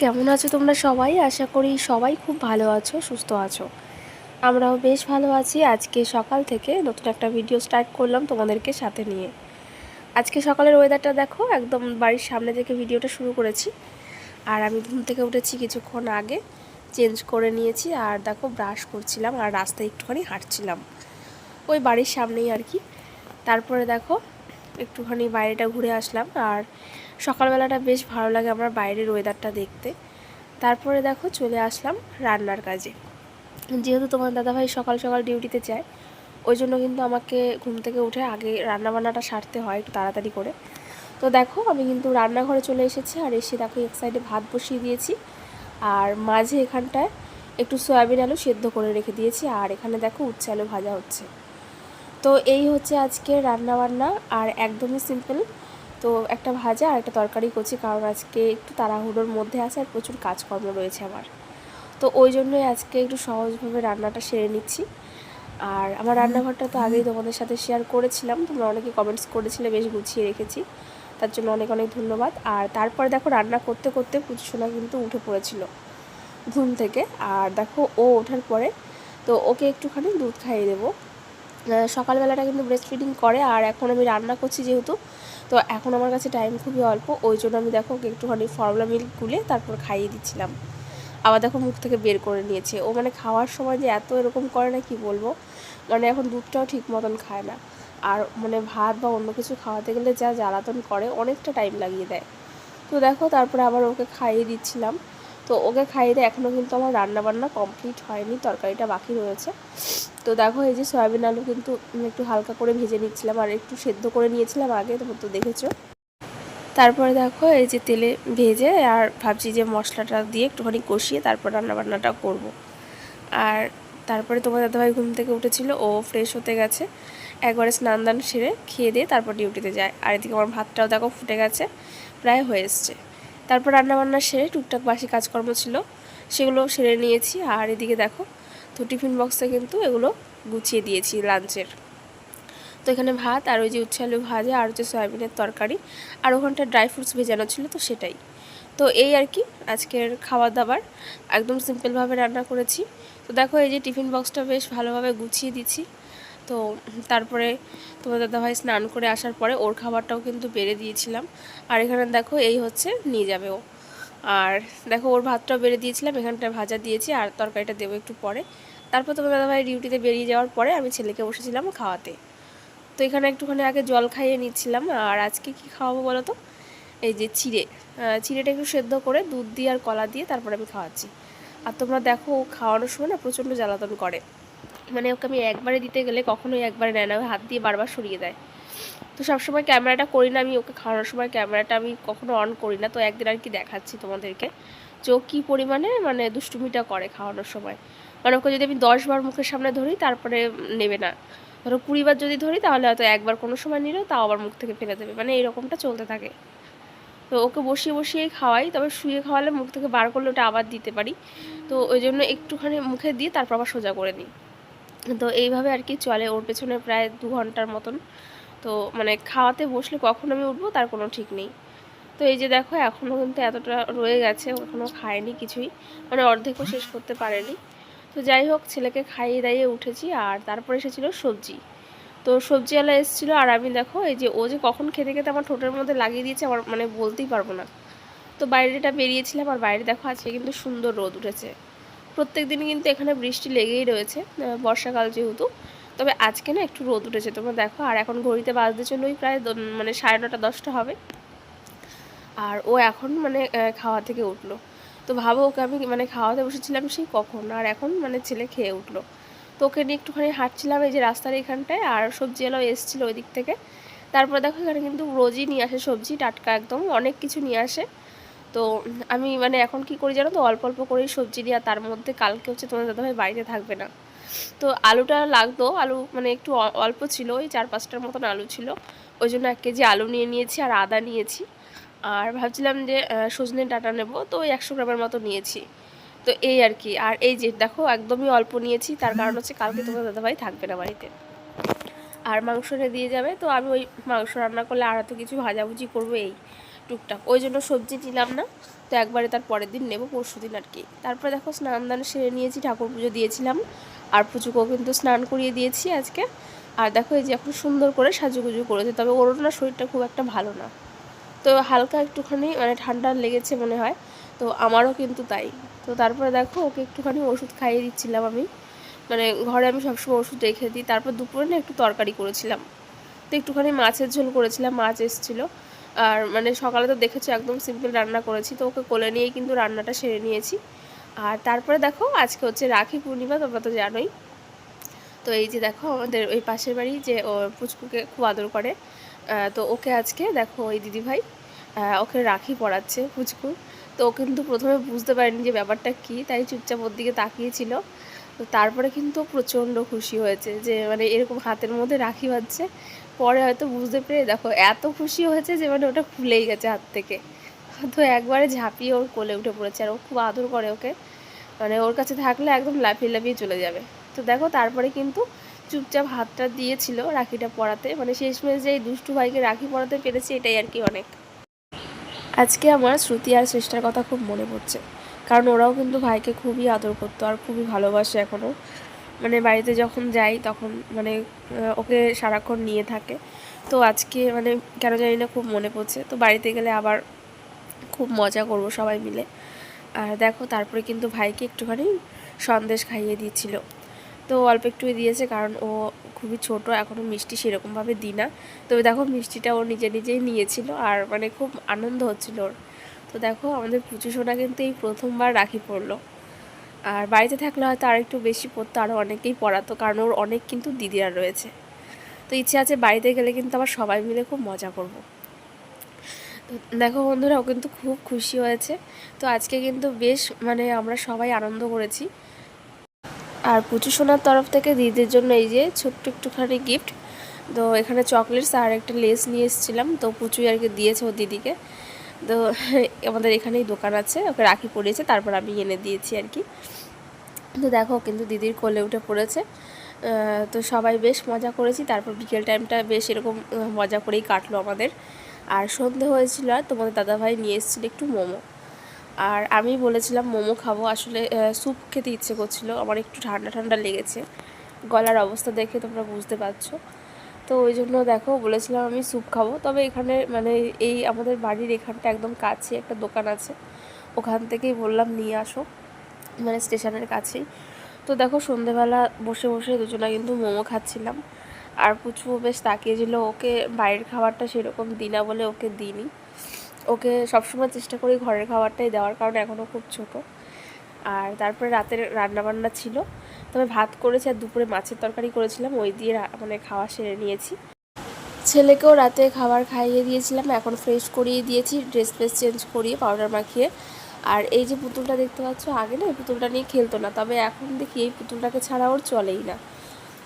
কেমন আছো তোমরা সবাই? আশা করি সবাই খুব ভালো আছো, সুস্থ আছো। আমরাও বেশ ভালো আছি। আজকে সকাল থেকে নতুন একটা ভিডিও স্টার্ট করলাম তোমাদেরকে সাথে নিয়ে। আজকে সকালের ওয়েদারটা দেখো, একদম বাড়ির সামনে থেকে ভিডিওটা শুরু করেছি। আর আমি ঘুম থেকে উঠেছি কিছুক্ষণ আগে, চেঞ্জ করে নিয়েছি আর দেখো ব্রাশ করছিলাম আর রাস্তায় একটুখানি হাঁটছিলাম, ওই বাড়ির সামনেই আর কি। তারপরে দেখো একটুখানি বাইরেটা ঘুরে আসলাম। আর সকালবেলাটা বেশ ভালো লাগে আমার বাইরের ওয়েদারটা দেখতে। তারপরে দেখো চলে আসলাম রান্নার কাজে। যেহেতু তোমার দাদাভাই সকাল সকাল ডিউটিতে যায়, ওই জন্য কিন্তু আমাকে ঘুম থেকে উঠে আগে রান্নাবান্নাটা সারতে হয় একটু তাড়াতাড়ি করে। তো দেখো আমি কিন্তু রান্নাঘরে চলে এসেছি আর এসে দেখো এক সাইডে ভাত বসিয়ে দিয়েছি আর মাঝে এখানটায় একটু সয়াবিন আলু সেদ্ধ করে রেখে দিয়েছি আর এখানে দেখো উচ্ছে আলু ভাজা হচ্ছে। তো এই হচ্ছে আজকে রান্নাবান্না আর একদমই সিম্পল। তো একটা ভাজা আর একটা তরকারি করছি, কারণ আজকে একটু তাড়াহুড়োর মধ্যে আছে আর প্রচুর কাজকর্ম রয়েছে আমার। তো ওই জন্যই আজকে একটু সহজভাবে রান্নাটা সেরে নিচ্ছি। আর আমার রান্নাঘরটা তো আগেই তোমাদের সাথে শেয়ার করেছিলাম, তোমরা অনেকে কমেন্টস করেছিলে, বেশ গুছিয়ে রেখেছি, তার জন্য অনেক অনেক ধন্যবাদ। আর তারপরে দেখো রান্না করতে করতে পুচুসোনা কিন্তু উঠে পড়েছিল ঘুম থেকে। আর দেখো ও ওঠার পরে তো ওকে একটুখানি দুধ খাইয়ে দেবো। সকালবেলাটা কিন্তু ব্রেস্ট ফিডিং করে আর এখন আমি রান্না করছি যেহেতু, তো এখন আমার কাছে টাইম খুবই অল্প, ওই জন্য আমি দেখো ওকে একটুখানি ফর্মুলা মিল্ক গুলে তারপর খাইয়ে দিচ্ছিলাম। আবার দেখো মুখ থেকে বের করে নিয়েছে ও, মানে খাওয়ার সময় যে এত এরকম করে না কি বলবো, মানে এখন দুধটাও ঠিক মতন খায় না। আর মানে ভাত বা অন্য কিছু খাওয়াতে গেলে যা জ্বালাতন করে, অনেকটা টাইম লাগিয়ে দেয়। তো দেখো তারপরে আবার ওকে খাইয়ে দিচ্ছিলাম। তো ওকে খাইয়ে দিয়ে এখনও কিন্তু আমার রান্নাবান্না কমপ্লিট হয়নি, তরকারিটা বাকি রয়েছে। তো দেখো এই যে সয়াবিন আলু কিন্তু একটু হালকা করে ভেজে নিচ্ছিলাম আর একটু সেদ্ধ করে নিয়েছিলাম আগে, তোমরা তো দেখেছো। তারপরে দেখো এই যে তেলে ভেজে আর ভাবছি যে মশলাটা দিয়ে একটুখানি কষিয়ে তারপর রান্নাবান্নাটা করব। আর তারপরে তোমার দাদাভাই ঘুম থেকে উঠেছিল, ও ফ্রেশ হতে গেছে, একবারে স্নান দান সেরে খেয়ে দিয়ে তারপর ডিউটিতে যায়। আর এদিকে আমার ভাতটাও দেখো ফুটে গেছে, প্রায় হয়ে এসছে। তারপর রান্নাবান্না সেরে টুকটাক বাসি কাজকর্ম ছিল সেগুলো সেরে নিয়েছি। আর এদিকে দেখো তো টিফিন বক্সে কিন্তু এগুলো গুছিয়ে দিয়েছি লাঞ্চের। তো এখানে ভাত আর ওই যে উচ্ছে আলু ভাজা আর হচ্ছে সয়াবিনের তরকারি আর ওখানটা ড্রাই ফ্রুটস ভেজানো ছিল, তো সেটাই। তো এই আর কি আজকের খাবার দাবার, একদম সিম্পলভাবে রান্না করেছি। তো দেখো এই যে টিফিন বক্সটা বেশ ভালোভাবে গুছিয়ে দিচ্ছি। তো তারপরে তোমার দাদাভাই স্নান করে আসার পরে ওর খাবারটাও কিন্তু বেড়ে দিয়েছিলাম। আর এখানে দেখো এই হচ্ছে নিয়ে যাবে ও। আর দেখো ওর ভাতটাও বেড়ে দিয়েছিলাম, এখানটা ভাজা দিয়েছি আর তরকারিটা দেবো একটু পরে। তারপর তোমার দাদাভাই ডিউটিতে বেরিয়ে যাওয়ার পরে আমি ছেলেকে বসেছিলাম খাওয়াতে। তো এখানে একটুখানি আগে জল খাইয়ে নিচ্ছিলাম। আর আজকে কি খাওয়াবো বলো তো, এই যে চিড়েটা একটু সেদ্ধ করে দুধ দিয়ে আর কলা দিয়ে তারপরে আমি খাওয়াচ্ছি। আর তোমরা দেখো ও খাওয়ানোর সময় না প্রচণ্ড জ্বালাতন করে, মানে ওকে আমি একবারে দিতে গেলে কখনোই একবারে নেয় না, ওই হাত দিয়ে বারবার সরিয়ে দেয়। তো সবসময় ক্যামেরাটা করি না আমি, ওকে খাওয়ানোর সময় ক্যামেরাটা আমি কখনো অন করি না। তো একদিন আর কি দেখাচ্ছি তোমাদেরকে যে ও কী পরিমাণে মানে দুষ্টুমিটা করে খাওয়ানোর সময়। মানে ওকে যদি আমি 10 বার মুখের সামনে ধরি তারপরে নেবে না, ধরো 20 বার যদি ধরি তাহলে হয়তো একবার কোনো সময় নিলেও তাও আবার মুখ থেকে ফেলে দেবে, মানে এরকমটা চলতে থাকে। তো ওকে বসিয়ে বসিয়েই খাওয়াই, তবে শুয়ে খাওয়ালে মুখ থেকে বার করলে ওটা আবার দিতে পারি। তো ওই জন্য একটুখানি মুখে দিয়ে তারপর আবার সোজা করে নিই। তো এইভাবে আর কি চলে ওর পেছনে প্রায় 2 ঘন্টার মতন। তো মানে খাওয়াতে বসলে কখন আমি উঠবো তার কোনো ঠিক নেই। তো এই যে দেখো এখনও কিন্তু এতটা রয়ে গেছে, এখনও খায়নি কিছুই, মানে অর্ধেকও শেষ করতে পারেনি। তো যাই হোক ছেলেকে খাইয়ে দাইয়ে উঠেছি। আর তারপরে এসেছিলো সবজি। তো সবজিওয়ালা এসেছিলো আর আমি দেখো এই যে ও যে কখন খেতে খেতে আমার ঠোঁটের মধ্যে লাগিয়ে দিয়েছে আমার মানে বলতেই পারবো না। তো বাইরেটা বেরিয়েছিলাম আর বাইরে দেখো আজকে কিন্তু সুন্দর রোদ উঠেছে। প্রত্যেক দিন কিন্তু এখানে বৃষ্টি লেগেই রয়েছে, বর্ষাকাল যেহেতু। তবে আজকে না একটু রোদ উঠেছে তোমরা দেখো। আর এখন ঘড়িতে বাজতে চলোই প্রায় মানে 9:30 10টা হবে। আর ও এখন মানে খাওয়া থেকে উঠলো। তো ভাবো ওকে আমি মানে খাওয়াতে বসেছিলাম সেই কখন, আর এখন মানে ছেলে খেয়ে উঠলো। তো ওকে নিয়ে একটুখানি হাঁটছিলাম এই যে রাস্তার এখানটায়, আর সবজিওয়ালাও এসেছিলো ওই দিক থেকে। তারপরে দেখো এখানে কিন্তু রোজই নিয়ে আসে সবজি, টাটকা একদম অনেক কিছু নিয়ে আসে। তো আমি মানে এখন কি করি জানো তো, অল্প অল্প করেই সবজি নিয়ে, আর তার মধ্যে কালকে হচ্ছে তোমার দাদাভাই বাড়িতে থাকবে না। তো আলুটা লাগতো, আলু মানে একটু অল্প ছিল, ওই 4-5টার মতন আলু ছিল। ওই জন্য 1 কেজি আলু নিয়ে নিয়েছি আর আদা নিয়েছি। আর ভাবছিলাম যে সজনে ডাঁটা নেবো, তো ওই 100 গ্রামের মতো নিয়েছি। তো এই আর কি। আর এই যে দেখো একদমই অল্প নিয়েছি, তার কারণ হচ্ছে কালকে তোমার দাদাভাই থাকবে না বাড়িতে আর মাংস এনে দিয়ে যাবে। তো আমি ওই মাংস রান্না করলে আর এত কিছু ভাজাভুজি করবো এই টুকটাক, ওই জন্য সবজি নিলাম না। তো একবারে তার পরের দিন নেব, পরশু দিন আর কি। তারপরে দেখো স্নান দান সেরে নিয়েছি, ঠাকুর পুজো দিয়েছিলাম, আর পুজোকেও কিন্তু স্নান করিয়ে দিয়েছি আজকে। আর দেখো এই যে এখন সুন্দর করে সাজুগুজু করেছে, তবে ওর না শরীরটা খুব একটা ভালো না, তো হালকা একটুখানি মানে ঠান্ডা লেগেছে মনে হয়, তো আমারও কিন্তু তাই। তো তারপরে দেখো ওকে একটুখানি ওষুধ খাইয়ে দিচ্ছিলাম আমি, মানে ঘরে আমি সবসময় ওষুধ রেখে দিই। তারপর দুপুরে না একটু তরকারি করেছিলাম, তো একটুখানি মাছের ঝোল করেছিলাম, মাছ এসেছিলো। আর মানে সকালে তো দেখেছো একদম সিম্পল রান্না করেছি, তো ওকে কোলে নিয়েই কিন্তু রান্নাটা সেরে নিয়েছি। আর তারপরে দেখো আজকে হচ্ছে রাখি পূর্ণিমা, তোমরা তো জানোই। তো এই যে দেখো আমাদের ওই পাশের বাড়ি যে ও পুচকুকে খুব আদর করে, তো ওকে আজকে দেখো ওই দিদিভাই ওকে রাখি পরাচ্ছে পুচকু। তো ও কিন্তু প্রথমে বুঝতে পারেনি যে ব্যাপারটা কী, তাই চুপচাপ ওর দিকে তাকিয়েছিল। তো তারপরে কিন্তু প্রচণ্ড খুশি হয়েছে যে মানে এরকম হাতের মধ্যে রাখি বাঁধছে। পরে হয়তো বুঝতে পেরে দেখো এত খুশি হয়েছে যে মানে ওটা খুলেই গেছে হাত থেকে। তো একবারে ঝাঁপিয়ে ওর কোলে উঠে পড়েছে, আর ও খুব আদর করে ওকে, মানে ওর কাছে থাকলে একদম লাফিয়ে লাফিয়ে চলে যাবে। তো দেখো তারপরে কিন্তু চুপচাপ হাতটা দিয়েছিল রাখিটা পরাতে, মানে শেষমেশ যে এই দুষ্টু ভাইকে রাখি পরাতে পেরেছি এটাই আর কি অনেক। আজকে আমার শ্রুতি আর চেষ্টার কথা খুব মনে পড়ছে, কারণ ওরাও কিন্তু ভাইকে খুবই আদর করতো আর খুবই ভালোবাসে এখনও। মানে বাড়িতে যখন যাই তখন মানে ওকে সারাক্ষণ নিয়ে থাকে। তো আজকে মানে কেন জানি না খুব মনে পড়ছে, তো বাড়িতে গেলে আবার খুব মজা করব সবাই মিলে। আর দেখো তারপরে কিন্তু ভাইকে একটুখানি সন্দেশ খাইয়ে দিয়েছিল, তো অল্প একটুই দিয়েছে, কারণ ও খুবই ছোট এখনও মিষ্টি সেরকমভাবে দিই না। তবে দেখো মিষ্টিটা ও নিজে নিজেই নিয়েছিল, আর মানে খুব আনন্দ হচ্ছিল ওর। তো দেখো আমাদের পুচু সোনা কিন্তু এই প্রথমবার রাখি পড়লো, আর বাড়িতে থাকলে হয়তো আরেকটু বেশি পড়তো, আরও অনেকেই পড়াতো, কারণ ওর অনেক কিন্তু দিদিরা রয়েছে। তো ইচ্ছে আছে বাড়িতে গেলে কিন্তু আবার সবাই মিলে খুব মজা করব। তো দেখো বন্ধুরা ও কিন্তু খুব খুশি হয়েছে। তো আজকে কিন্তু বেশ মানে আমরা সবাই আনন্দ করেছি। আর পুচু সোনার তরফ থেকে দিদির জন্য এই যে ছোট্ট একটুখানি গিফট, তো এখানে চকলেটস আর একটা লেস নিয়ে এসেছিলাম, তো পুচুই আর কি দিয়েছে ওর দিদিকে। তো আমাদের এখানেই দোকান আছে, ওকে রাখি পরিয়েছে, তারপর আমি এনে দিয়েছি আর কি। তো দেখো কিন্তু দিদির কোলে উঠে পড়েছে। তো সবাই বেশ মজা করেছি, তারপর বিকেল টাইমটা বেশ এরকম মজা করেই কাটলো আমাদের। আর সন্ধে হয়েছিল, আর তোমাদের দাদাভাই নিয়ে এসেছিলো একটু মোমো, আর আমি বলেছিলাম মোমো খাবো, আসলে স্যুপ খেতে ইচ্ছে করছিলো আমার, একটু ঠান্ডা ঠান্ডা লেগেছে, গলার অবস্থা দেখে তোমরা বুঝতে পারছো। তো ওই জন্য দেখো বলেছিলাম আমি স্যুপ খাবো। তবে এখানে মানে এই আমাদের বাড়ির এখানটা একদম কাছে একটা দোকান আছে, ওখান থেকেই বললাম নিয়ে আসো, মানে স্টেশনের কাছেই। তো দেখো সন্ধেবেলা বসে বসে দুজনা কিন্তু মোমো খাচ্ছিলাম, আর পুচু বেশ তাকিয়েছিল। ওকে বাইরের খাবারটা সেরকম দিই না বলে ওকে দিইনি, ওকে সবসময় চেষ্টা করি ঘরের খাবারটাই দেওয়ার, কারণ এখনও খুব ছোট। আর তারপরে রাতের রান্নাবান্না ছিল, তবে ভাত করেছি আর দুপুরে মাছের তরকারি করেছিলাম, ওই দিয়ে মানে খাওয়া সেরে নিয়েছি। ছেলেকেও রাতে খাবার খাইয়ে দিয়েছিলাম, এখন ফ্রেশ করিয়ে দিয়েছি, ড্রেস ফ্রেস চেঞ্জ করিয়ে পাউডার মাখিয়ে। আর এই যে পুতুলটা দেখতে পাচ্ছ, আগে না এই পুতুলটা নিয়ে খেলতো না, তবে এখন দেখি এই পুতুলটাকে ছাড়া ওর চলেই না।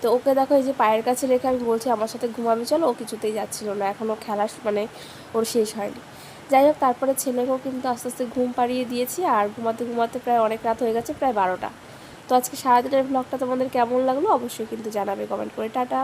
তো ওকে দেখো এই যে পায়ের কাছে রেখে আমি বলছি আমার সাথে ঘুমাবে চলো, ও কিছুতেই যাচ্ছিল না, এখনও খেলা মানে ওর শেষ হয়নি। যাই হোক তারপরে ছেলেকেও কিন্তু আস্তে আস্তে ঘুম পাড়িয়ে দিয়েছি, আর ঘুমাতে ঘুমাতে প্রায় অনেক রাত হয়ে গেছে, প্রায় 12টা। তো আজকে সারাদিনের ব্লগটা তোমাদের কেমন লাগলো অবশ্যই কিন্তু জানাবে কমেন্ট করে। টাটা।